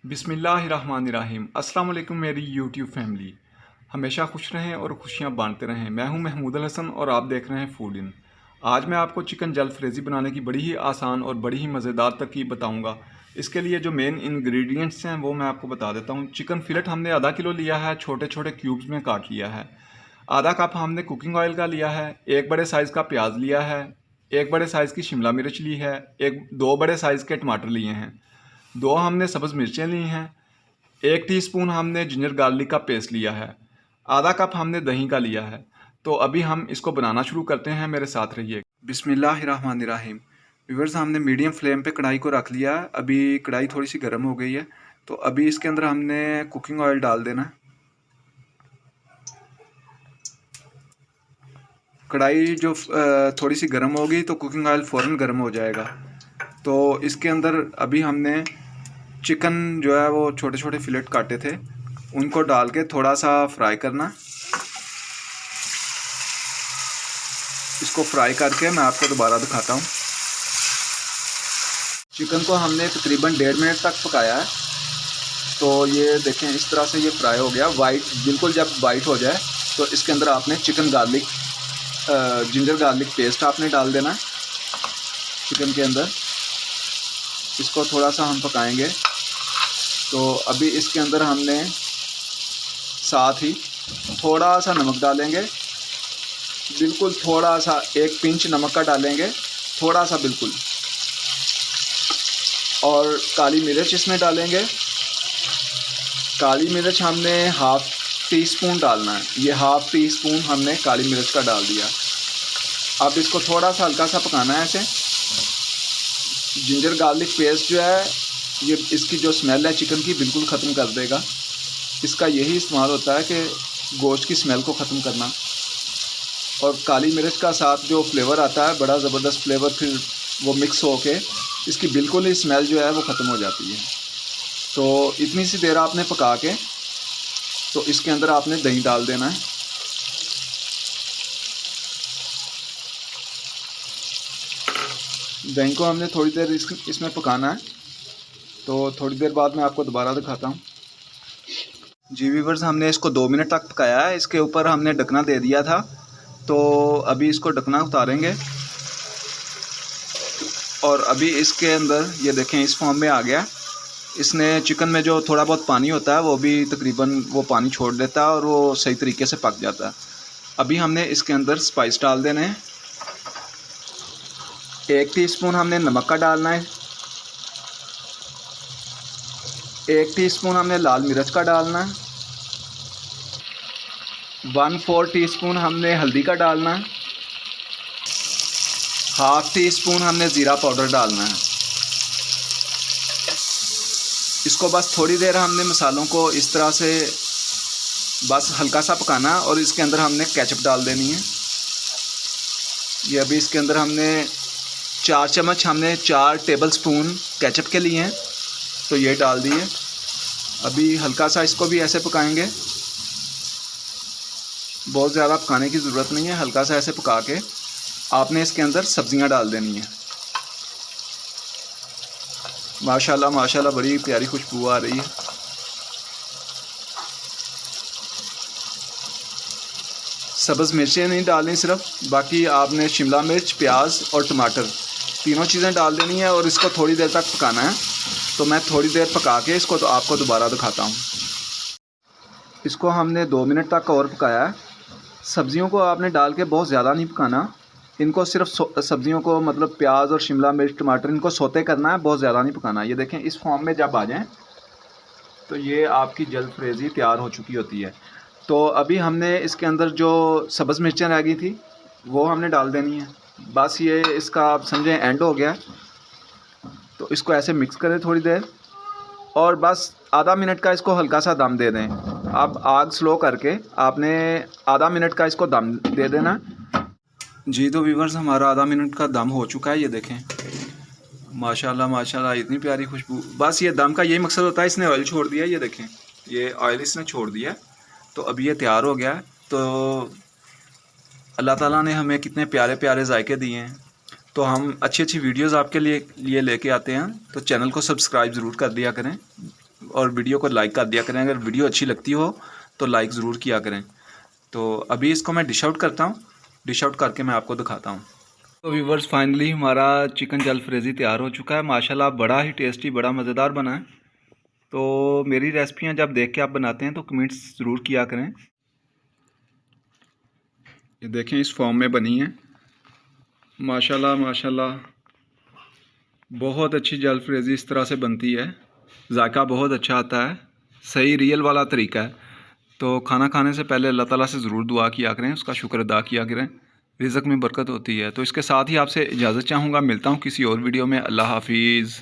बिस्मिल्लाहिर्रहमानिर्रहीम। अस्सलाम वालेकुम मेरी यूट्यूब फैमिली। हमेशा खुश रहें और खुशियाँ बांटते रहें। मैं हूं महमूद अल हसन और आप देख रहे हैं फूड इन। आज मैं आपको चिकन जलफ्रेज़ी बनाने की बड़ी ही आसान और बड़ी ही मज़ेदार तरकीब बताऊंगा। इसके लिए जो मेन इंग्रेडिएंट्स हैं वो मैं आपको बता देता हूं। चिकन फिलेट हमने आधा किलो लिया है, छोटे छोटे क्यूब्स में काट लिया है। आधा कप हमने कुकिंग ऑयल का लिया है। एक बड़े साइज़ का प्याज लिया है। एक बड़े साइज़ की शिमला मिर्च ली है। दो बड़े साइज़ के टमाटर लिए हैं। दो हमने सब्ज़ मिर्चें ली हैं। 1 टीस्पून हमने जिंजर गार्लिक का पेस्ट लिया है। आधा कप हमने दही का लिया है। तो अभी हम इसको बनाना शुरू करते हैं, मेरे साथ रहिए। बिस्मिल्लाहिर्रहमानिर्रहीम। व्यूअर्स, हमने मीडियम फ्लेम पे कढ़ाई को रख लिया है। अभी कढ़ाई थोड़ी सी गर्म हो गई है, तो अभी इसके अंदर हमने कुकिंग ऑयल डाल देना है। कढ़ाई जो थोड़ी सी गर्म होगी तो कुकिंग ऑयल फ़ौरन गर्म हो जाएगा। तो इसके अंदर अभी हमने चिकन जो है वो छोटे छोटे फिलेट काटे थे, उनको डाल के थोड़ा सा फ्राई करना। इसको फ्राई करके मैं आपको दोबारा दिखाता हूँ। चिकन को हमने तकरीबन 1.5 मिनट तक पकाया है। तो ये देखें, इस तरह से ये फ्राई हो गया वाइट। बिल्कुल जब वाइट हो जाए तो इसके अंदर आपने chicken garlic ginger garlic paste आपने डाल देना चिकन के अंदर। इसको थोड़ा सा हम पकाएंगे। तो अभी इसके अंदर हमने साथ ही थोड़ा सा नमक डालेंगे, बिल्कुल थोड़ा सा, 1 पिंच नमक का डालेंगे, थोड़ा सा बिल्कुल। और काली मिर्च इसमें डालेंगे। काली मिर्च हमने हाफ़ टी स्पून डालना है। ये हाफ़ टी स्पून हमने काली मिर्च का डाल दिया। अब इसको थोड़ा सा हल्का सा पकाना है ऐसे। जिंजर गार्लिक पेस्ट जो है, ये इसकी जो स्मेल है चिकन की बिल्कुल ख़त्म कर देगा। इसका यही इस्तेमाल होता है कि गोश्त की स्मेल को ख़त्म करना। और काली मिर्च का साथ जो फ्लेवर आता है, बड़ा ज़बरदस्त फ्लेवर, फिर वो मिक्स हो के इसकी बिल्कुल ही स्मेल जो है वो ख़त्म हो जाती है। तो इतनी सी देर आपने पका के तो इसके अंदर आपने दही डाल देना है। दही को हमने थोड़ी देर इसमें पकाना है। तो थोड़ी देर बाद मैं आपको दोबारा दिखाता हूँ। जी व्यूअर्स, हमने इसको 2 मिनट तक पकाया है। इसके ऊपर हमने ढकना दे दिया था। तो अभी इसको ढकना उतारेंगे और अभी इसके अंदर ये देखें इस फॉर्म में आ गया। इसने चिकन में जो थोड़ा बहुत पानी होता है वो भी तकरीबन वो पानी छोड़ देता है और वो सही तरीके से पक जाता है। अभी हमने इसके अंदर स्पाइस डाल देने हैं। 1 टीस्पून हमने नमक का डालना है। 1 टीस्पून हमने लाल मिर्च का डालना है। 1/4 टीस्पून हमने हल्दी का डालना है। हाफ़ टी स्पून हमने ज़ीरा पाउडर डालना है। इसको बस थोड़ी देर हमने मसालों को इस तरह से बस हल्का सा पकाना और इसके अंदर हमने केचप डाल देनी है। ये अभी इसके अंदर हमने 4 चम्मच, हमने 4 टेबलस्पून केचप के लिए हैं, तो ये डाल दिए। अभी हल्का सा इसको भी ऐसे पकाएंगे, बहुत ज़्यादा पकाने की ज़रूरत नहीं है। हल्का सा ऐसे पका के आपने इसके अंदर सब्ज़ियां डाल देनी है। माशाल्लाह माशाल्लाह बड़ी प्यारी खुशबू आ रही है। सब्ज़ मिर्चें नहीं डालनी सिर्फ, बाकी आपने शिमला मिर्च, प्याज और टमाटर तीनों चीज़ें डाल देनी है और इसको थोड़ी देर तक पकाना है। तो मैं थोड़ी देर पका के इसको तो आपको दोबारा दिखाता हूँ। इसको हमने 2 मिनट तक और पकाया है। सब्ज़ियों को आपने डाल के बहुत ज़्यादा नहीं पकाना। इनको सिर्फ सब्ज़ियों को, मतलब प्याज और शिमला मिर्च, टमाटर, इनको सौते करना है, बहुत ज़्यादा नहीं पकाना। ये देखें इस फॉर्म में जब आ जाएं तो ये आपकी जलफ्रेज़ी तैयार हो चुकी होती है। तो अभी हमने इसके अंदर जो सब्ज़ मिर्चें रह गई थी वो हमने डाल देनी है। बस ये इसका आप समझें एंड हो गया। तो इसको ऐसे मिक्स करें थोड़ी देर और बस आधा मिनट का इसको हल्का सा दम दे दें। अब आग स्लो करके आपने आधा मिनट का इसको दम दे देना। जी तो व्यूअर्स, हमारा आधा मिनट का दम हो चुका है। ये देखें माशाल्लाह माशाल्लाह इतनी प्यारी खुशबू। बस ये दम का यही मकसद होता है, इसने ऑयल छोड़ दिया। ये देखें ये ऑयल इसने छोड़ दिया। तो अभी ये तैयार हो गया। तो अल्लाह ताला ने हमें कितने प्यारे प्यारे जायके दिए हैं। तो हम अच्छी अच्छी वीडियोज़ आपके लिए लेके आते हैं। तो चैनल को सब्सक्राइब ज़रूर कर दिया करें। और वीडियो को लाइक कर दिया करें। अगर वीडियो अच्छी लगती हो तो लाइक ज़रूर किया करें। तो अभी इसको मैं डिश आउट करता हूँ, डिश आउट करके मैं आपको दिखाता हूँ। तो व्यूवर्स फाइनली हमारा चिकन जलफ्रेज़ी तैयार हो चुका है। माशाल्लाह बड़ा ही टेस्टी, बड़ा मज़ेदार बना है। तो मेरी रेसिपियाँ जब देख के आप बनाते हैं तो कमेंट्स ज़रूर किया करें। ये देखें इस फॉर्म में बनी है। माशाल्लाह माशाल्लाह बहुत अच्छी जलफ्रेज़ी इस तरह से बनती है। जायका बहुत अच्छा आता है, सही रियल वाला तरीका है। तो खाना खाने से पहले अल्लाह ताला से ज़रूर दुआ किया करें, उसका शुक्र अदा किया करें, रिज़्क़ में बरकत होती है। तो इसके साथ ही आपसे इजाज़त चाहूँगा, मिलता हूँ किसी और वीडियो में। अल्लाह हाफ़िज़।